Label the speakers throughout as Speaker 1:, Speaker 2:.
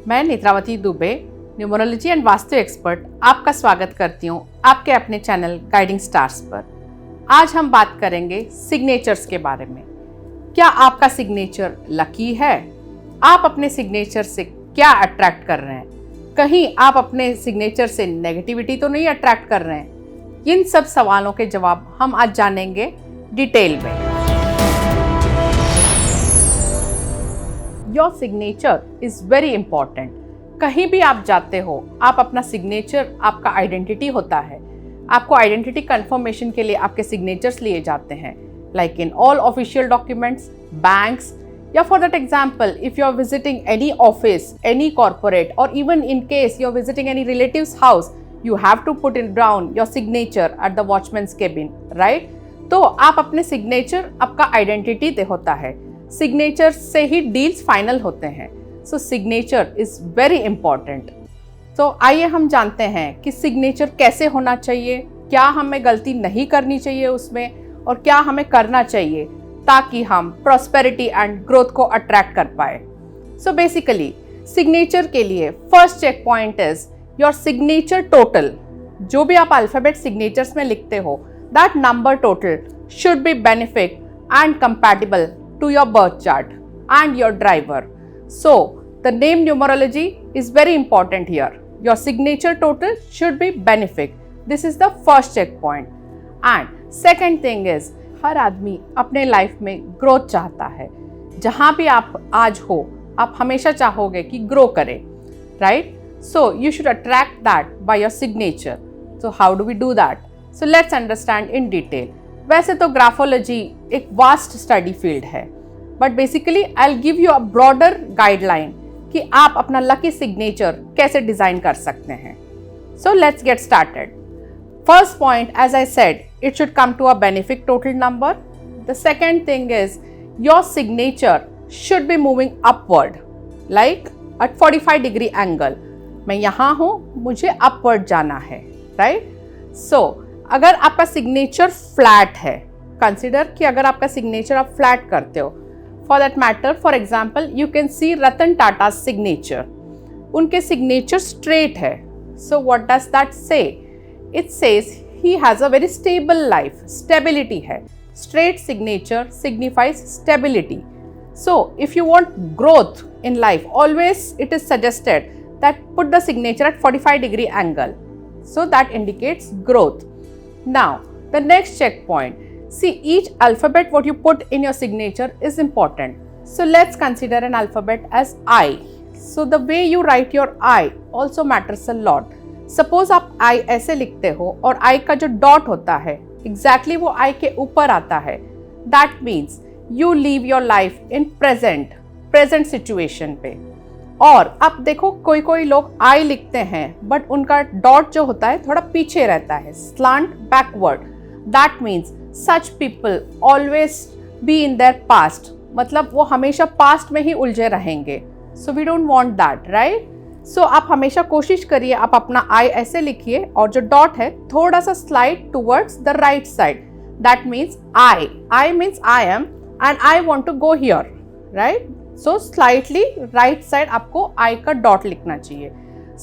Speaker 1: मैं Netravati Dubey, numerology and vastu expert, आपका स्वागत करती हूँ आपके अपने चैनल गाइडिंग स्टार्स पर। आज हम बात करेंगे सिग्नेचर्स के बारे में। क्या आपका सिग्नेचर लकी है? आप अपने सिग्नेचर से क्या अट्रैक्ट कर रहे हैं? कहीं आप अपने सिग्नेचर से नेगेटिविटी तो नहीं अट्रैक्ट कर रहे हैं? इन सब सवालों के जवाब हम आज जानेंगे डिटेल में। Your signature is very important. कहीं भी आप जाते हो, आप अपना सिग्नेचर आपका आइडेंटिटी होता है। आपको आइडेंटिटी कंफर्मेशन के लिए आपके सिग्नेचर्स लिए जाते हैं, like in all official documents, banks, या for that example if you are visiting any office, any corporate, और even in case you are visiting any relatives house, you have to put it down your signature at the watchman's cabin, right? तो आप अपने signature आपका identity होता है। Signature से he deals final होते हैं। सो सिग्नेचर इज वेरी इंपॉर्टेंट। तो आइए हम जानते हैं कि सिग्नेचर कैसे होना चाहिए, क्या हमें गलती नहीं करनी चाहिए उसमें, और क्या हमें करना चाहिए ताकि हम प्रॉस्पेरिटी एंड ग्रोथ को अट्रैक्ट कर पाए। सो बेसिकली सिग्नेचर के लिए first check point is your signature total. जो भी आप अल्फाबेट सिग्नेचर्स में लिखते हो, that number total should be benefic and compatible to your birth chart and your driver. So the name numerology is very important here. Your signature total should be benefic. This is the first check point. And second thing is, हर आदमी अपने life में growth चाहता है। जहाँ भी आप आज हो, आप हमेशा चाहोगे कि ग्रो करें, right? So you should attract that by your signature. So how do we do that? So let's understand in detail. वैसे तो ग्राफोलॉजी एक वास्ट स्टडी फील्ड है, but basically I will give you a broader guideline कि आप अपना lucky signature कैसे design कर सकते हैं। So let's get started. First point, as I said, it should come to a benefic total number. The second thing is your signature should be moving upward, like at 45 degree angle. मैं यहाँ हूँ, मुझे upward जाना है, right? सो अगर आपका signature flat है, consider कि अगर आपका सिग्नेचर आप फ्लैट करते हो, for that matter, for example you can see Ratan Tata signature. उनके सिग्नेचर स्ट्रेट है। So what does that say? It says he has a very stable life, stability है। Straight signature signifies stability. So if you want growth in life, always it is suggested that put the signature at 45 degree angle. So that indicates growth. Now, the next checkpoint. See, each alphabet what you put in your signature is important. So let's consider an alphabet as I. So the way you write your I also matters a lot. Suppose आप I ऐसे लिखते हो और I का जो dot होता है, exactly वो I के ऊपर आता है. That means you live your life in present situation पे। और अब देखो, कोई कोई लोग आई लिखते हैं बट उनका डॉट जो होता है थोड़ा पीछे रहता है, slant backward. That means such people always be in their past, मतलब वो हमेशा पास्ट में ही उलझे रहेंगे। So we don't want that, right? So आप हमेशा कोशिश करिए, आप अपना आई ऐसे लिखिए और जो डॉट है थोड़ा सा slide towards the right side. That means I means I am and I want to go here, right? So slightly right side आपको I का dot लिखना चाहिए।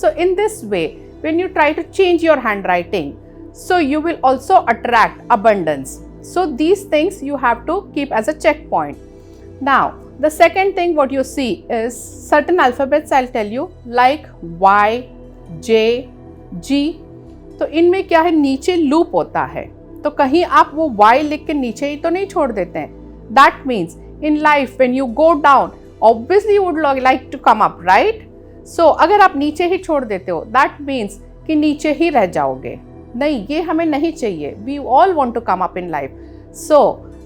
Speaker 1: So in this way, when you try to change your handwriting, so you will also attract abundance. So these things you have to keep as a checkpoint. Now, the second thing what you see is certain alphabets I'll tell you, like Y, J, G. तो इनमें क्या है, नीचे loop होता है, तो कहीं आप वो Y लिख के नीचे ही तो नहीं छोड़ देते हैं। That means in life when you go down, obviously you would like to come up, right? So अगर आप नीचे ही छोड़ देते हो, that means कि नीचे ही रह जाओगे। नहीं, ये हमें नहीं चाहिए। We all want to come up in life. So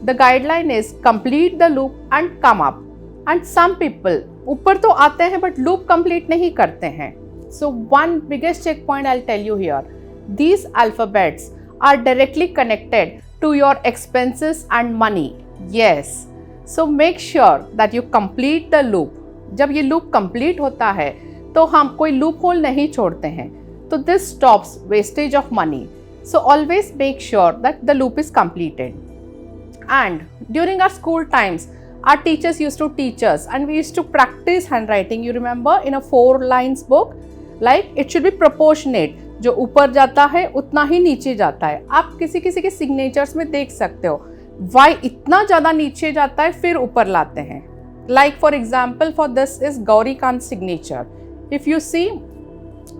Speaker 1: the guideline is complete the loop and come up. And some people ऊपर तो आते हैं but loop complete नहीं करते हैं। So one biggest checkpoint I'll tell you here, these alphabets are directly connected to your expenses and money. Yes. So make sure that you complete the loop. जब ये loop complete होता है तो हम कोई loop hole नहीं छोड़ते हैं, तो this stops wastage of money. So always make sure that the loop is completed. And during our school times, Our teachers used to teach us and we used to practice handwriting. You remember in a 4 lines book, like it should be proportionate. जो ऊपर जाता है उतना ही नीचे जाता है. आप किसी किसी के सिग्नेचर्स में देख सकते हो वाई इतना ज़्यादा नीचे जाता है फिर ऊपर लाते हैं. Like for example, for this is Gauri Khan's signature. If you see,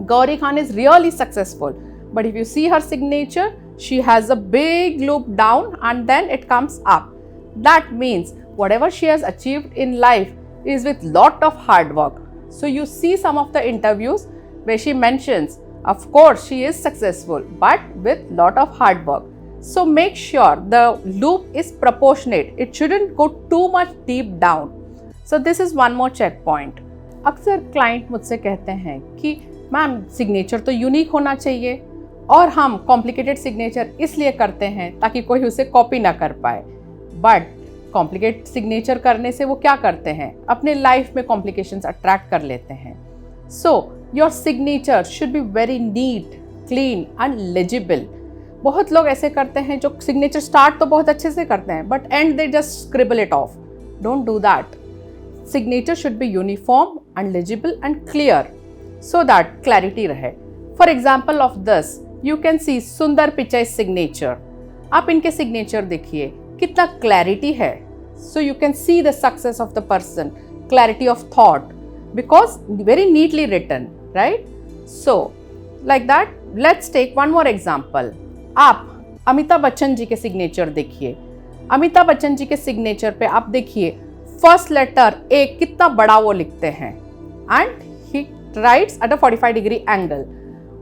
Speaker 1: Gauri Khan is really successful. But if you see her signature, she has a big loop down and then it comes up. That means whatever she has achieved in life is with lot of hard work. So you see some of the interviews where she mentions, of course she is successful, but with lot of hard work. So make sure the loop is proportionate. It shouldn't go too much deep down. So this is one more checkpoint. अक्सर client मुझसे कहते हैं कि ma'am signature तो unique होना चाहिए और हम कॉम्प्लिकेटेड सिग्नेचर इसलिए करते हैं ताकि कोई उसे कॉपी ना कर पाए. बट कॉम्प्लिकेटेड सिग्नेचर करने से वो क्या करते हैं, अपने लाइफ में कॉम्प्लिकेशंस अट्रैक्ट कर लेते हैं. So your signature should be very neat, clean and legible. बहुत लोग ऐसे करते हैं जो सिग्नेचर स्टार्ट तो बहुत अच्छे से करते हैं but and they just scribble it of. Don't do that. Signature should be uniform and legible and clear so that clarity रहे. For example of this, you can see Sundar Pichai's signature. आप इनके signature देखिए कितना clarity है. So you can see the success of the person, clarity of thought because very neatly written, right? So like that, let's take one more example. आप अमिताभ बच्चन जी के signature देखिए. अमिताभ बच्चन जी के signature पे आप देखिए फर्स्ट लेटर ए कितना बड़ा वो लिखते हैं and he writes at a 45 degree angle.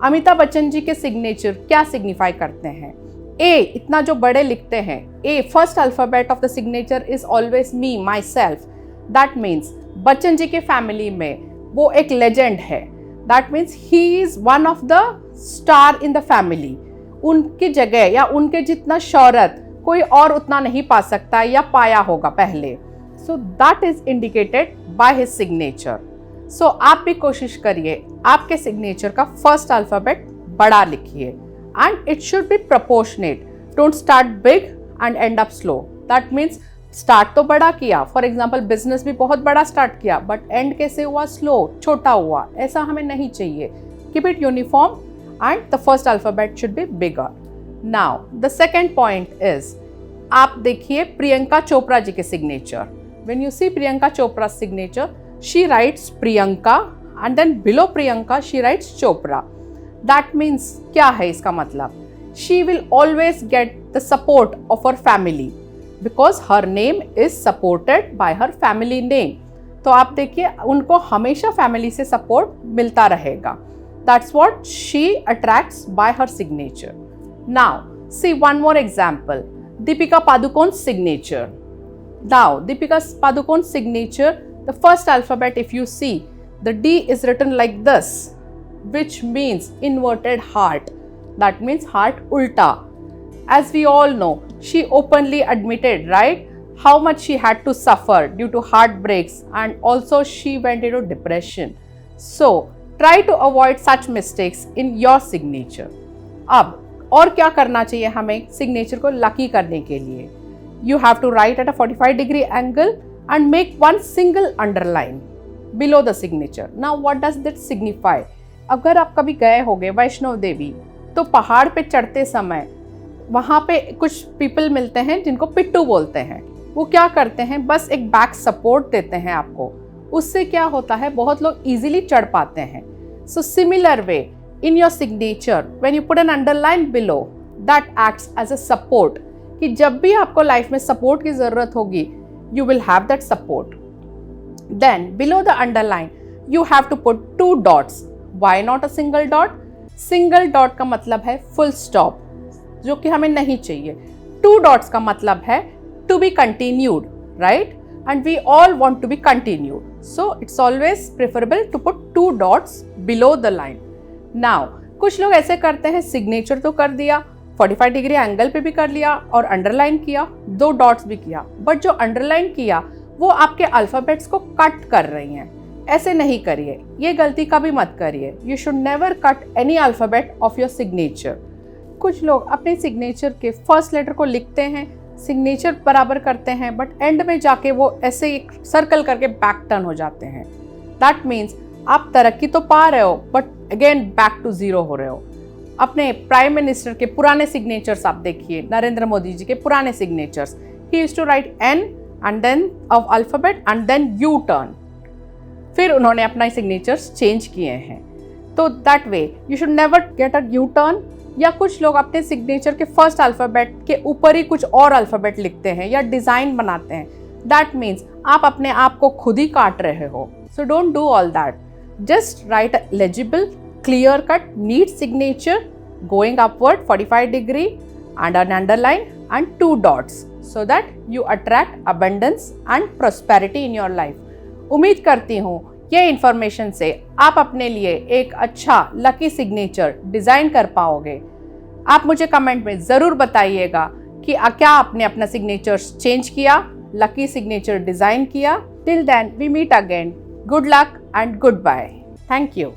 Speaker 1: Amitabh Bachchan ji के सिग्नेचर क्या सिग्निफाई करते हैं? ए इतना जो बड़े लिखते हैं. A first alphabet of the signature is always me, myself. That means Bachchan ji के फैमिली में वो एक लेजेंड है. That means he is one of the star in the family. उनकी जगह या उनके जितना शोहरत कोई और उतना नहीं पा सकता या पाया होगा पहले. So that is indicated by his signature. So आप भी कोशिश करिए आपके सिग्नेचर का फर्स्ट अल्फाबेट बड़ा लिखिए and it should be proportionate. Don't start big and end up slow. That means start तो बड़ा किया, फॉर एग्जाम्पल बिजनेस भी बहुत बड़ा स्टार्ट किया बट एंड कैसे हुआ, स्लो, छोटा हुआ. ऐसा हमें नहीं चाहिए. Keep it uniform and the first alphabet should be bigger. Now the second point is, आप देखिए प्रियंका चोपड़ा जी के signature. When you see Priyanka Chopra's signature, she writes Priyanka and then below Priyanka she writes Chopra. That means क्या है इसका मतलब? She will always get the support of her family because her name is supported by her family name. तो आप देखिए उनको हमेशा family से सपोर्ट मिलता रहेगा. That's what she attracts by her signature. Now see one more example. Deepika Padukone's signature. Now, Deepika Padukone's signature, the first alphabet if you see, the D is written like this, which means inverted heart. That means heart ulta. As we all know, she openly admitted, right, how much she had to suffer due to heartbreaks and also she went into depression. So, try to avoid such mistakes in your signature. अब और क्या करना चाहिए हमें signature को lucky करने के लिए? You have to write at a 45 degree angle and make one single underline below the signature. Now what does that signify? अगर आप कभी गए होंगे वैष्णो देवी तो पहाड़ पे चढ़ते समय वहाँ पे कुछ पीपल मिलते हैं जिनको पिट्टू बोलते हैं. वो क्या करते हैं, बस एक बैक सपोर्ट देते हैं आपको. उससे क्या होता है, बहुत लोग इजीली चढ़ पाते हैं. So similar way in your signature when you put an underline below, that acts as a support कि जब भी आपको लाइफ में सपोर्ट की जरूरत होगी you will have that support. Then below the underline you have to put 2 dots. Why not a single dot? Single dot का मतलब है फुल स्टॉप, जो कि हमें नहीं चाहिए. 2 डॉट्स का मतलब है to be continued, right, and we all want to be continued. So it's always preferable to put 2 dots below the line. Now कुछ लोग ऐसे करते हैं, सिग्नेचर तो कर दिया, 45 डिग्री एंगल पे भी कर लिया और अंडरलाइन किया, 2 डॉट्स भी किया, बट जो अंडरलाइन किया वो आपके अल्फाबेट्स को कट कर रही हैं. ऐसे नहीं करिए, ये गलती कभी मत करिए. You should never cut any alphabet of your signature. कुछ लोग अपने सिग्नेचर के फर्स्ट लेटर को लिखते हैं सिग्नेचर बराबर करते हैं बट एंड में जाके वो ऐसे एक सर्कल करके बैक टर्न हो जाते हैं। दैट मीन्स आप तरक्की तो पा रहे हो but again back to zero हो रहे हो। अपने प्राइम मिनिस्टर के पुराने सिग्नेचर्स आप देखिए, नरेंद्र मोदी जी के पुराने signatures, he used to write an end then of alphabet and then U turn. फिर उन्होंने अपना सिग्नेचर्स चेंज किए हैं। तो that way you should never get a U turn. या कुछ लोग अपने सिग्नेचर के फर्स्ट अल्फ़ाबेट के ऊपर ही कुछ और अल्फ़ाबेट लिखते हैं या डिज़ाइन बनाते हैं। दैट मीन्स आप अपने आप को खुद ही काट रहे हो। So don't do all that. Just write a legible, clear cut, neat signature going upward 45 degree and an underline and 2 dots so that you attract abundance and prosperity in your life. उम्मीद करती हूँ ये information से आप अपने लिए एक अच्छा लकी सिग्नेचर डिज़ाइन कर पाओगे। आप मुझे कमेंट में ज़रूर बताइएगा कि क्या आपने अपना सिग्नेचर चेंज किया, लकी सिग्नेचर डिज़ाइन किया। Till then we meet again. Good luck and good bye. Thank you.